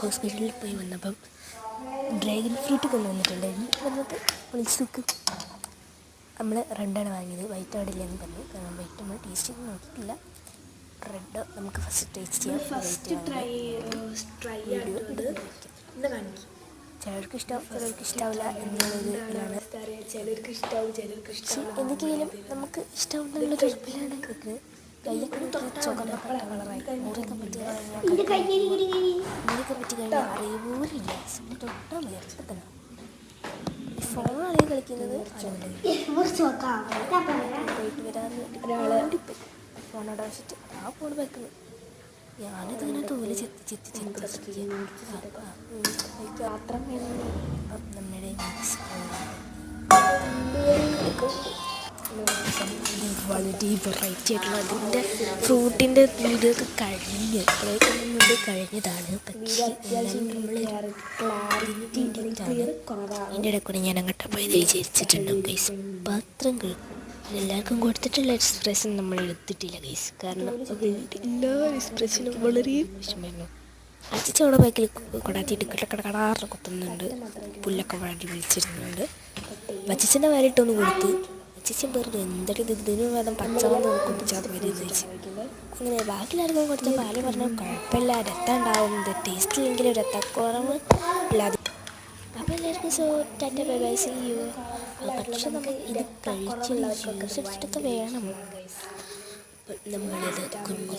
ഹോസ്പിറ്റലിൽ പോയി വന്നപ്പം ഡ്രാഗൺ ഫ്രൂട്ട് കൊണ്ടുവന്നിട്ടുണ്ടായിരുന്നു. വന്നിട്ട് വിളിച്ച് നോക്കും. നമ്മൾ റെഡാണ് വാങ്ങിയത്, വൈറ്റ് അവിടെ എന്ന് പറഞ്ഞു. കാരണം വൈറ്റ് നമ്മൾ ടേസ്റ്റ് ചെയ്ത് നോക്കിയിട്ടില്ല. റെഡ് നമുക്ക് ഫസ്റ്റ് ടേസ്റ്റ് ചെയ്യാം. ചിലർക്ക് ഇഷ്ടം ചിലർക്ക് ഇഷ്ടാവില്ല എന്നുള്ളത് ഇതിലാണ്. പക്ഷെ എന്തൊക്കെയായാലും നമുക്ക് ഇഷ്ടമുണ്ടെന്നുള്ളൊരു ഉറപ്പിലാണ് നിൽക്കുന്നത്. കയ്യൊക്കെ ചുവന്ന കളറായി മുറിയൊക്കെ പറ്റി കഴിഞ്ഞാൽ അറിയുപോലില്ല. തൊട്ടാൽ മതി അപ്പം തന്നെ. ഈ ഫോണാണ് കളിക്കുന്നത്. പോയിട്ട് വരാൻ വേണ്ടി ഒരാളെ ഫോണോടെ വെച്ചിട്ട് ആ ഫോൺ വെക്കുന്നത്. ഞാനിതിങ്ങനെ തോല് ചെത്തി പാത്രം നമ്മുടെ വളരെ വെറൈറ്റി ആയിട്ടുള്ള അതിൻ്റെ ഫ്രൂട്ടിൻ്റെ ഇതൊക്കെ കഴിഞ്ഞതാണ്. പക്ഷേ നമ്മൾ അതിൻ്റെ ഇടയിൽ കൂടെ ഞാൻ അങ്ങോട്ട് പോയത് വിചാരിച്ചിട്ടുണ്ട് ഗൈസ്. പാത്രം എല്ലാവർക്കും കൊടുത്തിട്ടുള്ള എക്സ്പ്രഷൻ നമ്മൾ എടുത്തിട്ടില്ല ഗൈസ്. കാരണം എല്ലാ എക്സ്പ്രഷനും വളരെ വിഷമമായിരുന്നു. അച്ഛൻ അവിടെ ബാക്കിൽ കൊടാത്തിയിട്ട് കടകടാറിന് കുത്തുന്നുണ്ട്. പുല്ലൊക്കെ വാടി വിളിച്ചിരുന്നുണ്ട്. അച്ഛൻ്റെ വരയിട്ടൊന്ന് കൊടുത്ത് അച്ഛൻ പറഞ്ഞു എന്തൊക്കെ ഇതിന് വേണം പച്ചവെള്ളം കുപ്പിച്ചാൽ മതി ചോദിച്ചു. അങ്ങനെ ബാക്കിയെല്ലാവർക്കും കൊടുത്ത പാല് പറഞ്ഞാൽ കുഴപ്പമില്ല, രക്തം ഉണ്ടാവും, ടേസ്റ്റില്ലെങ്കിലും രക്തക്കുറവ് ഇല്ലാതെ. അപ്പോൾ എല്ലാവർക്കും tata bye bye see you. പക്ഷെ നമ്മൾ ഇത് കഴിച്ച് ജ്യൂസ് അടിച്ചിട്ടൊക്കെ വേണം. നമ്മളിത് കുഞ്ഞി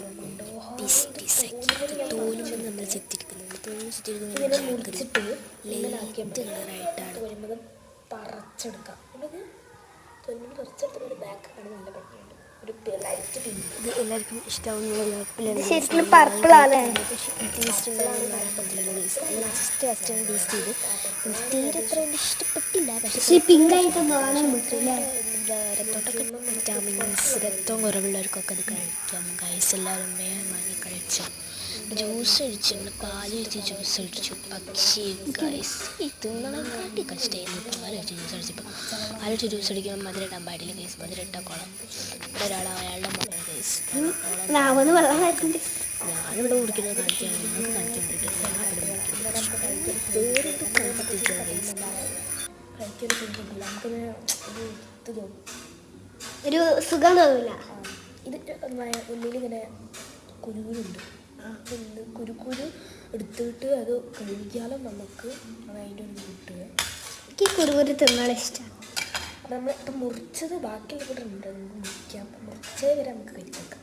പീസാക്കി തോലുമ്പോൾ നമ്മൾ ചെത്തിരിക്കുന്നത് ലൈറ്റ് കളറായിട്ടാണ് പറിച്ചെടുക്കാം. പറിച്ചെടുത്തിട്ട് ബാക്കാണ് നല്ല ഭംഗിയുണ്ട്. ഒരു ലൈറ്റ് പിങ്ക്. ഇത് എല്ലാവർക്കും ഇഷ്ടമാവുന്ന ടേസ്റ്റ് ടേസ്റ്റ് ചെയ്ത് തീരെ അത്ര ഇഷ്ടപ്പെട്ടില്ല. പക്ഷേ പിങ്കായിട്ട് രക്തോട്ടൊക്കെ വിറ്റാമിൻസ് രക്തം കുറവുള്ളവർക്കൊക്കെ അത് കഴിക്കാം ഗൈസ്. എല്ലാവരും വേഗം വാങ്ങി കഴിച്ചു. ജ്യൂസ് അടിച്ചിട്ടുണ്ട്, പാലൊഴിച്ച് ജ്യൂസ് അടിച്ചു. പക്ഷേ ഗൈസ് ഈ തിന്നണക്കാട്ടി കഷ്ടമായിരുന്നു. പാലൊഴിച്ച് ജ്യൂസ് അടിച്ചപ്പോൾ പാലൊഴിച്ച് ജ്യൂസ് അടിക്കുമ്പോൾ മധുരയിടാൻ പാടില്ല ഗൈസ്. മധുരയിട്ടാൽ കുളം. ഇവിടെ ഒരാൾ അയാളുടെ മകൻ ഗൈസ്. ഞാനിവിടെ കുടിക്കുന്നത് കാണിക്കാൻ നിങ്ങൾക്ക് കാണിക്കാൻ വേണ്ടിയിട്ട് ഞാനിവിടെ വേറൊരു കുഴപ്പത്തിരിക്കുക ഗൈസ്. കഴിക്കൊരു സുഖമില്ല, നമുക്കൊരു ഇത് തോന്നും, ഒരു സുഖം തോന്നില്ല. ഇതിൻ്റെ ഉള്ളിലിങ്ങനെ കുരുകുരുണ്ട്. കുരുക്കുരു എടുത്തിട്ട് അത് കഴിക്കാനും നമുക്ക് അതിൻ്റെ ഒരു കിട്ടുക. എനിക്ക് കുരുകുരു തിന്നാൻ ഇഷ്ടമാണ്. അപ്പം നമ്മൾ ഇപ്പം മുറിച്ചത് ബാക്കിയുള്ള കൂടെ ഉണ്ട്, നമുക്ക് മുറിക്കാം. മുറിച്ചത് വരെ നമുക്ക് കഴിച്ചേക്കാം.